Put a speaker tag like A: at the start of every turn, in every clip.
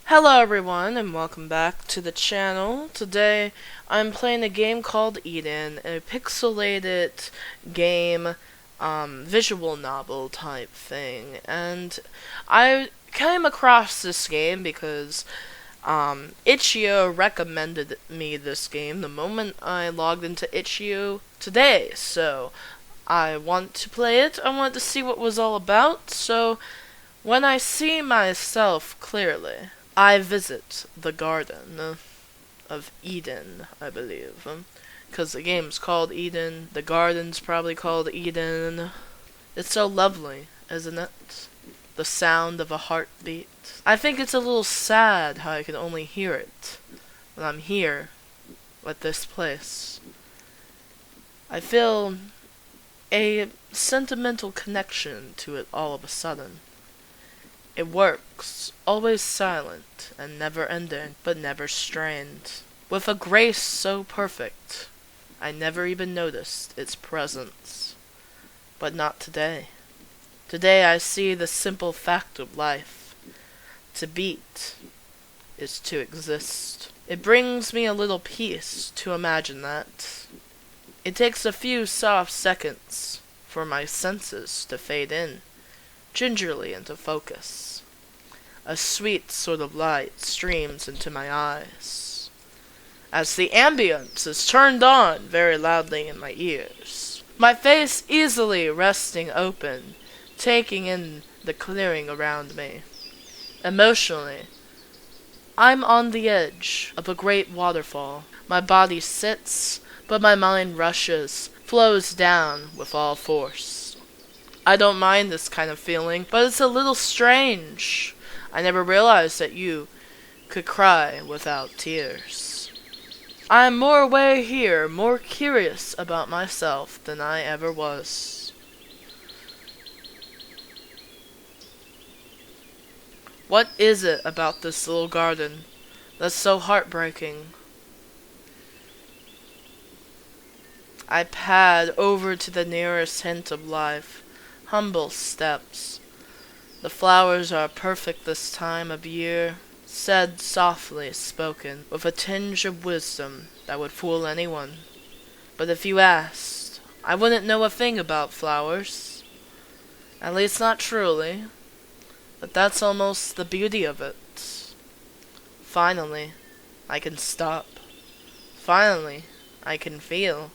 A: Hello everyone and welcome back to the channel. Today I'm playing a game called Eden, a pixelated game, visual novel type thing. And I came across this game because Itch.io recommended me this game the moment I logged into Itch.io today. So I want to play it. I want to see what it was all about. So when I see myself clearly, I visit the Garden of Eden, I believe. Because the game's called Eden, the garden's probably called Eden. It's so lovely, isn't it? The sound of a heartbeat. I think it's a little sad how I can only hear it when I'm here at this place. I feel a sentimental connection to it all of a sudden. It works, always silent and never ending, but never strained. With a grace so perfect, I never even noticed its presence. But not today. Today I see the simple fact of life. To beat is to exist. It brings me a little peace to imagine that. It takes a few soft seconds for my senses to fade in, gingerly into focus. A sweet sort of light streams into my eyes, as the ambience is turned on very loudly in my ears. My face easily resting open, taking in the clearing around me. Emotionally, I'm on the edge of a great waterfall. My body sits, but my mind rushes, flows down with all force. I don't mind this kind of feeling, but it's a little strange. I never realized that you could cry without tears. I am more away here, more curious about myself than I ever was. What is it about this little garden that's so heartbreaking? I pad over to the nearest hint of life, humble steps. The flowers are perfect this time of year, said softly spoken, with a tinge of wisdom that would fool anyone. But if you asked, I wouldn't know a thing about flowers. At least not truly. But that's almost the beauty of it. Finally, I can stop. Finally, I can feel.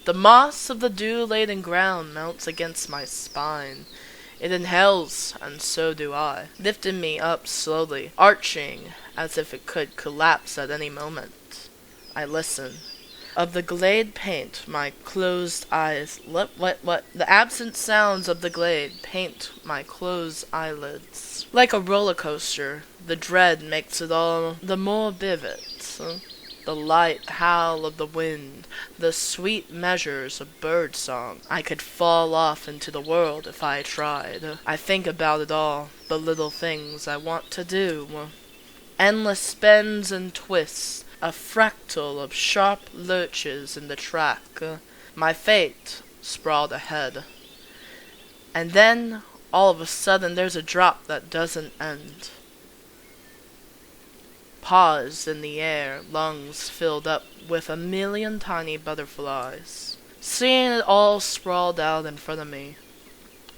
A: The moss of the dew-laden ground melts against my spine. It inhales, and so do I, lifting me up slowly, arching as if it could collapse at any moment. I listen. Of the glade paint my closed eyes. The absent sounds of the glade paint my closed eyelids. Like a roller coaster, the dread makes it all the more vivid. The light howl of the wind, the sweet measures of bird song. I could fall off into the world if I tried. I think about it all, the little things I want to do. Endless bends and twists, a fractal of sharp lurches in the track. My fate sprawled ahead. And then, all of a sudden, there's a drop that doesn't end. Pause in the air, lungs filled up with a million tiny butterflies. Seeing it all sprawled out in front of me,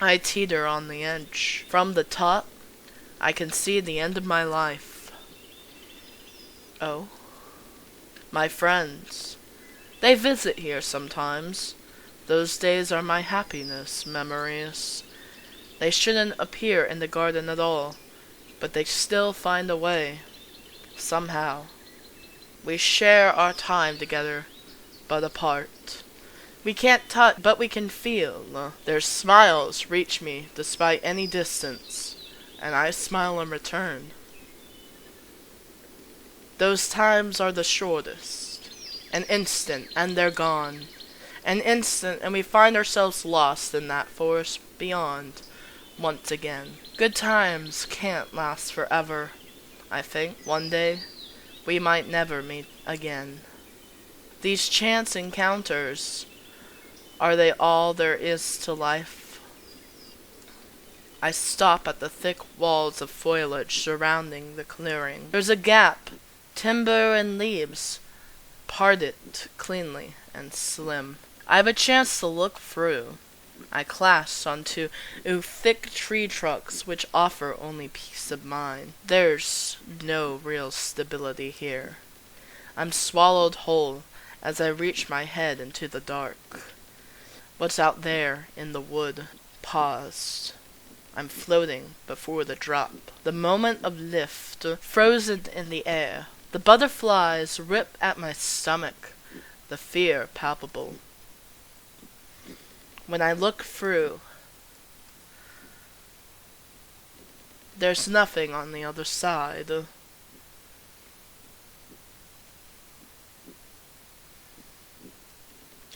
A: I teeter on the edge. From the top, I can see the end of my life. Oh? My friends. They visit here sometimes. Those days are my happiness memories. They shouldn't appear in the garden at all, but they still find a way. Somehow. We share our time together, but apart. We can't touch, but we can feel. Their smiles reach me despite any distance, and I smile in return. Those times are the shortest. An instant, and they're gone. An instant, and we find ourselves lost in that forest beyond, once again. Good times can't last forever. I think one day we might never meet again. These chance encounters, are they all there is to life? I stop at the thick walls of foliage surrounding the clearing. There's a gap, timber and leaves, parted cleanly and slim. I have a chance to look through. I clasp onto thick tree trunks which offer only peace of mind. There's no real stability here. I'm swallowed whole as I reach my head into the dark. What's out there in the wood? Paused. I'm floating before the drop. The moment of lift, frozen in the air. The butterflies rip at my stomach, the fear palpable. When I look through, there's nothing on the other side.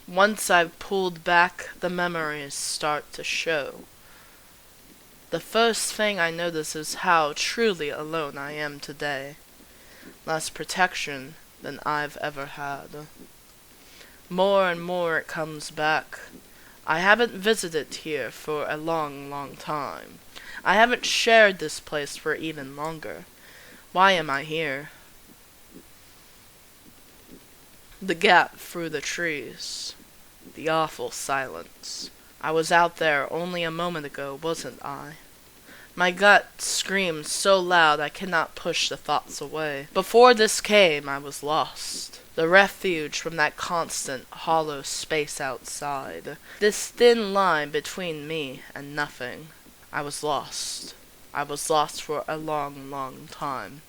A: Once I've pulled back, the memories start to show. The first thing I notice is how truly alone I am today. Less protection than I've ever had. More and more it comes back. I haven't visited here for a long, long time. I haven't shared this place for even longer. Why am I here? The gap through the trees. The awful silence. I was out there only a moment ago, wasn't I? My gut screams so loud I cannot push the thoughts away. Before this came, I was lost. The refuge from that constant, hollow space outside. This thin line between me and nothing. I was lost. I was lost for a long, long time.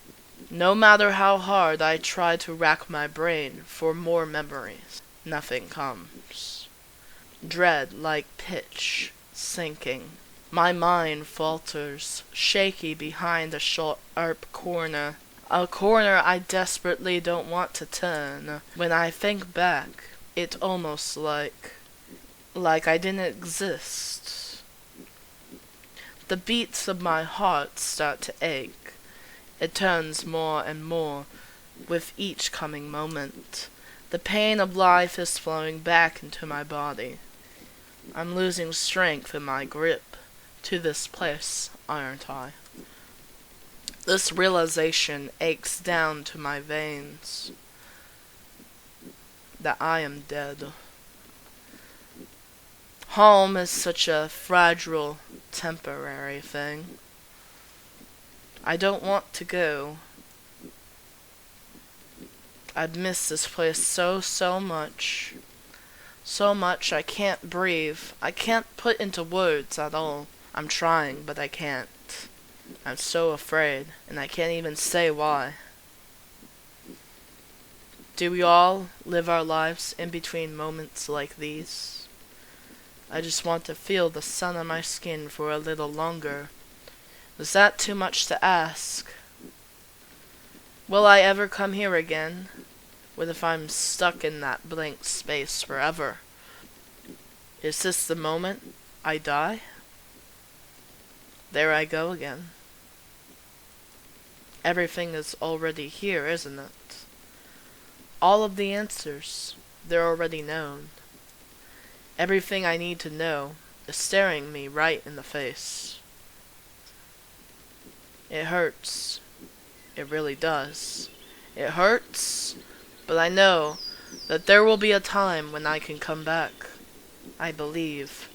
A: No matter how hard I try to rack my brain for more memories, nothing comes. Dread like pitch, sinking. My mind falters, shaky behind a sharp corner. A corner I desperately don't want to turn. When I think back, it's almost like I didn't exist. The beats of my heart start to ache. It turns more and more with each coming moment. The pain of life is flowing back into my body. I'm losing strength in my grip to this place, aren't I? This realization aches down to my veins that I am dead. Home is such a fragile, temporary thing. I don't want to go. I'd miss this place so much. So much I can't breathe. I can't put into words at all. I'm trying, but I can't. I'm so afraid, and I can't even say why. Do we all live our lives in between moments like these? I just want to feel the sun on my skin for a little longer. Is that too much to ask? Will I ever come here again? What if I'm stuck in that blank space forever? Is this the moment I die? There I go again. Everything is already here, isn't it? All of the answers, they're already known. Everything I need to know is staring me right in the face. It hurts. It really does. It hurts, but I know that there will be a time when I can come back. I believe.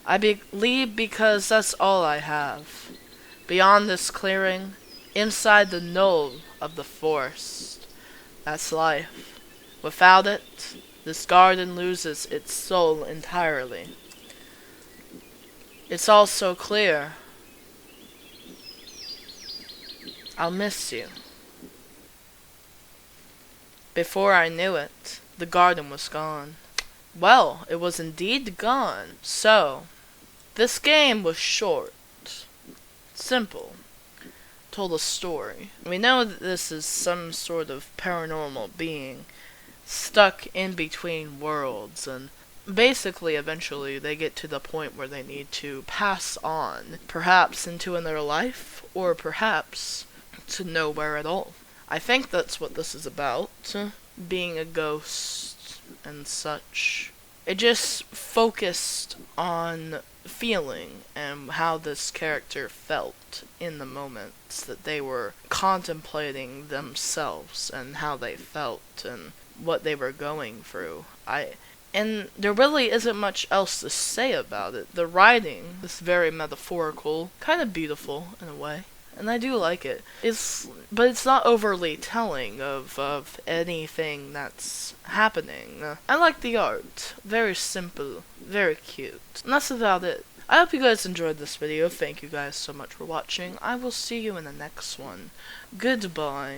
A: I believe because that's all I have. Beyond this clearing, inside the knoll of the forest, that's life. Without it, this garden loses its soul entirely. It's all so clear. I'll miss you. Before I knew it, the garden was gone. Well, it was indeed gone. So, this game was short, simple, told a story. We know that this is some sort of paranormal being stuck in between worlds, and basically eventually they get to the point where they need to pass on, perhaps into another life, or perhaps to nowhere at all. I think that's what this is about, being a ghost and such. It just focused on feeling and how this character felt in the moments that they were contemplating themselves and how they felt and what they were going through. And there really isn't much else to say about it. The writing is very metaphorical, kind of beautiful in a way, and I do like it. But it's not overly telling of anything that's happening. I like the art. Very simple, very cute. And that's about it. I hope you guys enjoyed this video. Thank you guys so much for watching. I will see you in the next one. Goodbye.